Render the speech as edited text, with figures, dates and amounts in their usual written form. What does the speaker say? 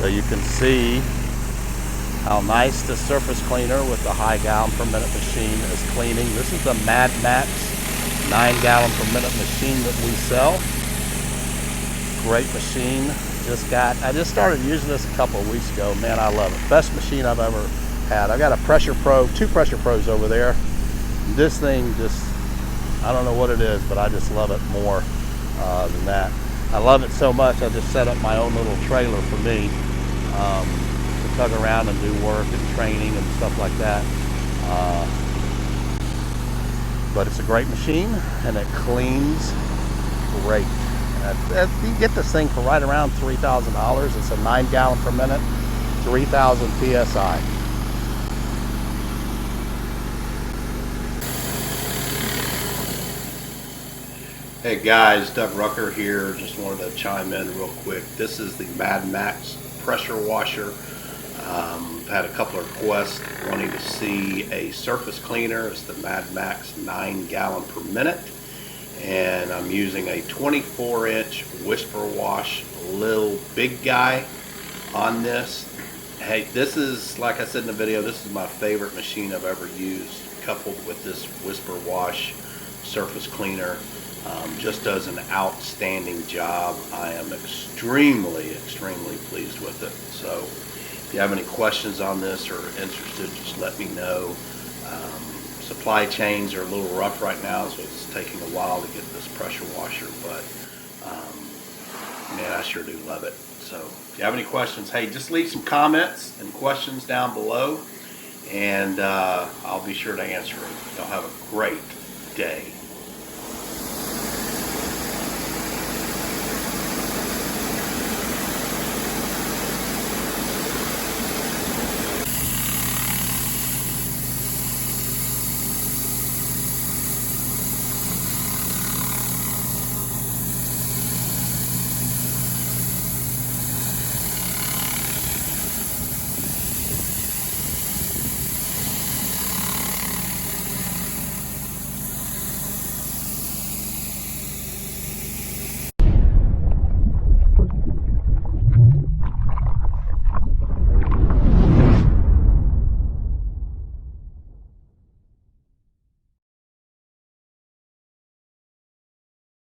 So you can see how nice the surface cleaner with the high gallon per minute machine is cleaning. This is the Mad Max 9 gallon per minute machine that we sell. Great machine. I just started using this a couple of weeks ago. Man, I love it. Best machine I've ever had. I got a pressure probe, 2 pressure probes over there. This thing just, I don't know what it is, but I just love it more than that. I love it so much I just set up my own little trailer for me to tug around and do work and training and stuff like that. But it's a great machine and it cleans great. You get this thing for right around $3,000. It's a 9 gallon per minute, 3,000 PSI. Hey guys, Doug Rucker here. Just wanted to chime in real quick. This is the Mad Max pressure washer. Had a couple of requests wanting to see a surface cleaner. It's the Mad Max 9 gallon per minute. And I'm using a 24-inch Whisper Wash little big guy on this. Hey, this is, like I said in the video, this is my favorite machine I've ever used, coupled with this Whisper Wash surface cleaner. Just does an outstanding job. I am extremely pleased with it. So if you have any questions on this or interested, just let me know. Supply chains are a little rough right now, so it's taking a while to get this pressure washer, but man, I sure do love it. So if you have any questions, hey, just leave some comments and questions down below, and I'll be sure to answer them. Y'all have a great day.